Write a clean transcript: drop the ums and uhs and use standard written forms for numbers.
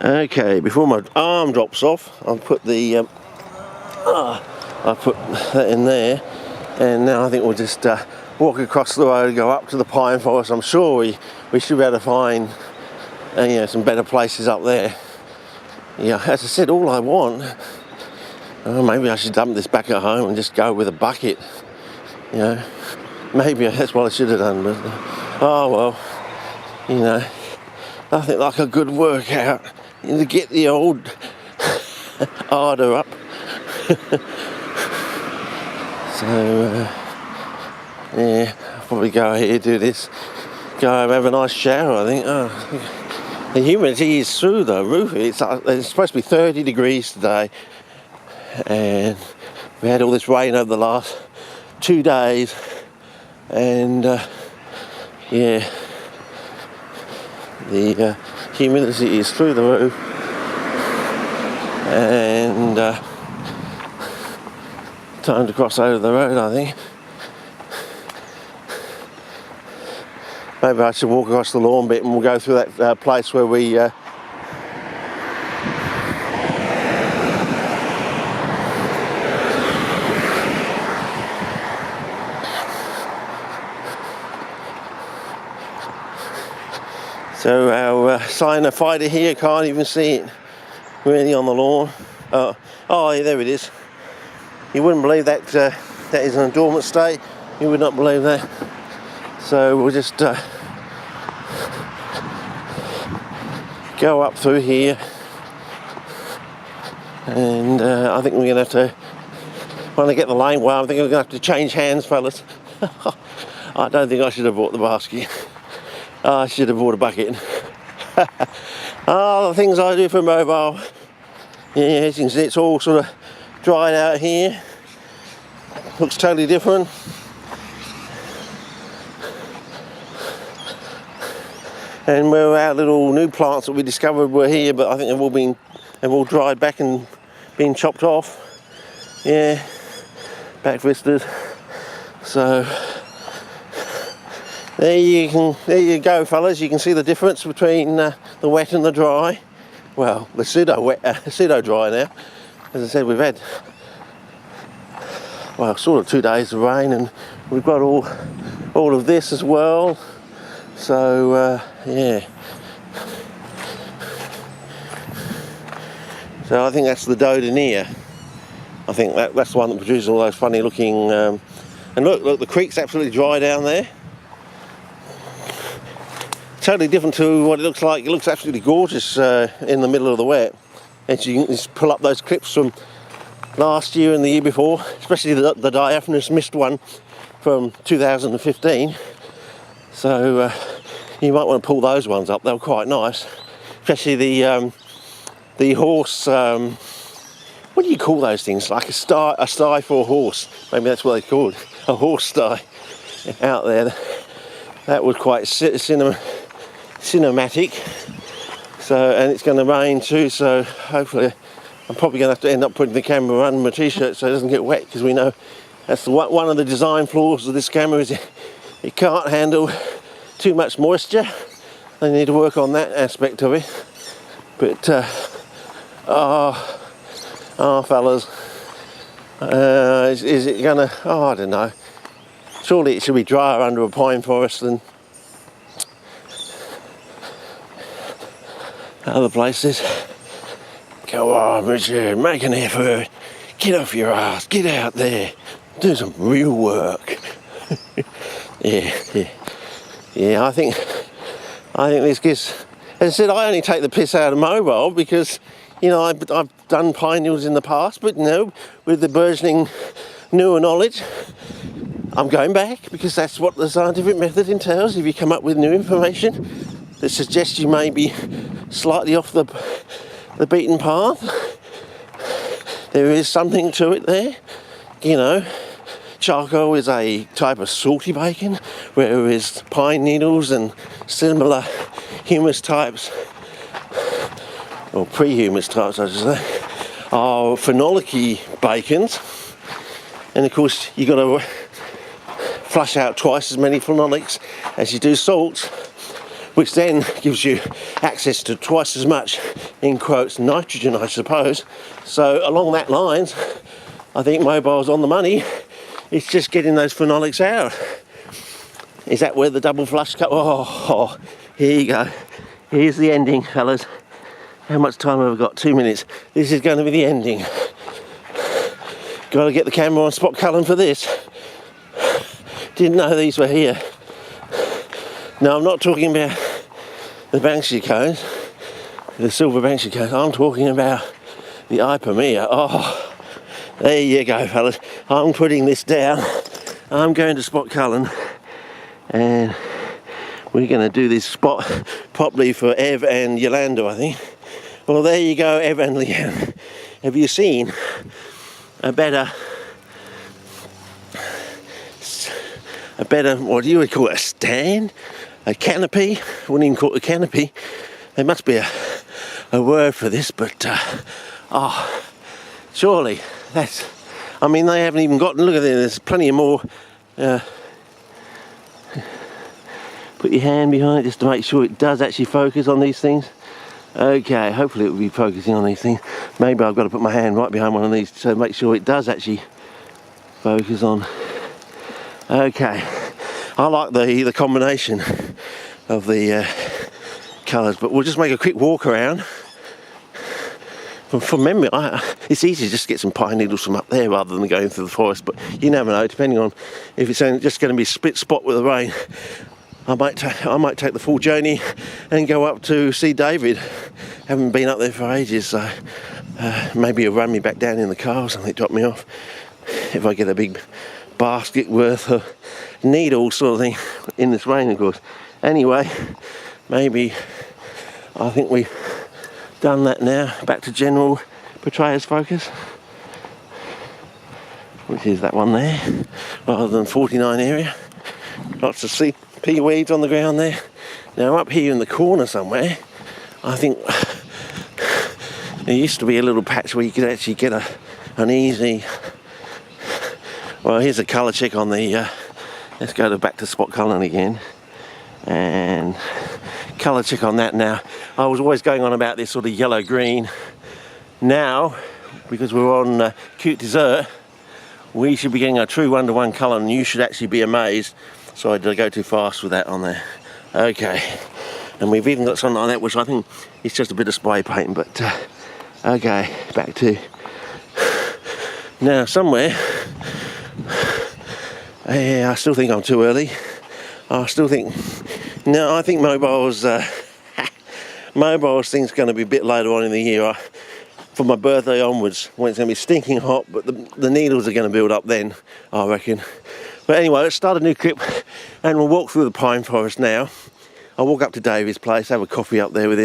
Okay, before my arm drops off, I'll put the I put that in there, and now I think we'll just walk across the road, go up to the pine forest. I'm sure we should be able to find some better places up there. Yeah, as I said, all I want, maybe I should dump this back at home and just go with a bucket. Maybe that's what I should have done, but oh well, nothing like a good workout to get the old ardour up. So yeah, I'll probably go here, do this, go home, have a nice shower. I think the humidity is through the roof. It's supposed to be 30 degrees today, and we had all this rain over the last 2 days, and yeah, the humidity is through the roof, and time to cross over the road, I think. Maybe I should walk across the lawn bit and we'll go through that place where we So our Sino fighter here, can't even see it really on the lawn. Oh yeah, there it is. You wouldn't believe that that is in a dormant state. You would not believe that. So we'll just go up through here, and I think we're going to have to, when I get the lane well, I think we're going to have to change hands, fellas. I don't think I should have bought the basket. I should have bought a bucket. The things I do for mobile. Yeah, as you can see, it's all sort of dried out here. Looks totally different. And where our little new plants that we discovered were here, but I think they've all dried back and been chopped off. Yeah, back vistas. So there you go, fellas. You can see the difference between the wet and the dry. Well, the pseudo dry now. As I said, we've had sort of 2 days of rain, and we've got all of this as well. So yeah. So I think that's the Dodonaea. I think that's the one that produces all those funny looking. And look, the creek's absolutely dry down there. Totally different to what it looks like. It looks absolutely gorgeous in the middle of the wet. And you can just pull up those clips from last year and the year before, especially the diaphanous mist one from 2015. So you might want to pull those ones up. They're quite nice, especially the horse. What do you call those things? Like a sty for a horse. Maybe that's what they called, a horse sty out there. That was quite cinematic. So, and it's going to rain too, so hopefully I'm probably going to have to end up putting the camera under my t-shirt so it doesn't get wet, because we know that's one of the design flaws of this camera, is it can't handle too much moisture. They need to work on that aspect of it. But fellas, is it gonna, I don't know, surely it should be drier under a pine forest than other places. Go on, Richard, make an effort, get off your ass, get out there, do some real work. Yeah, I think this gives, as I said, I only take the piss out of mobile because, I've done pine needles in the past, but with the burgeoning newer knowledge, I'm going back, because that's what the scientific method entails. If you come up with new information that suggests you may be slightly off the beaten path, there is something to it there. Charcoal is a type of salty bacon, whereas pine needles and similar humus types, or pre-humus types I should say, are phenolic-y bacons. And of course you've got to flush out twice as many phenolics as you do salts, which then gives you access to twice as much in quotes, nitrogen, I suppose. So along that lines, I think Mobile's on the money. It's just getting those phenolics out. Is that where the double flush cut? Oh, here you go. Here's the ending, fellas. How much time have I got? 2 minutes. This is going to be the ending. Got to get the camera on spot cullen for this. Didn't know these were here. No, I'm not talking about the Banksia cones, the silver Banksia cones. I'm talking about the Ipomoea. Oh, there you go, fellas. I'm putting this down. I'm going to spot cullen, and we're going to do this spot properly for Ev and Yolanda, I think. Well, there you go, Ev and Leanne. Have you seen a better, what do you would call it, a stand? A canopy? Wouldn't even call it a canopy. There must be a word for this, but surely that's, I mean, they haven't even gotten, look at there, there's plenty of more. Put your hand behind it just to make sure it does actually focus on these things. Okay, hopefully it will be focusing on these things. Maybe I've got to put my hand right behind one of these to make sure it does actually focus on. Okay, I like the combination of the colours, but we'll just make a quick walk around. From memory, it's easy to just get some pine needles from up there rather than going through the forest, but you never know, depending on if it's only just going to be a split spot with the rain. I might take the full journey and go up to see David. Haven't been up there for ages, so maybe he'll run me back down in the car or something, drop me off. If I get a big basket worth of needles sort of thing in this rain, of course. Anyway, maybe I think we've done that now. Back to general Petraeus focus, which is that one there, rather than 49 area. Lots of CP weeds on the ground there. Now up here in the corner somewhere, I think there used to be a little patch where you could actually get an easy, well, here's a colour check on the, let's go back to spot cullen again, and colour check on that now. I was always going on about this sort of yellow-green. Now, because we're on Cute Dessert, we should be getting a true one-to-one colour, and you should actually be amazed. Sorry, did I go too fast with that on there? Okay, and we've even got something like that, which I think is just a bit of spray paint, but okay, back to now somewhere. Yeah, I still think I'm too early. I still think, no, I think Mobile's thing's going to be a bit later on in the year. From my birthday onwards, when it's going to be stinking hot, but the needles are going to build up then, I reckon. But anyway, let's start a new clip, and we'll walk through the pine forest now. I'll walk up to David's place, have a coffee up there with him.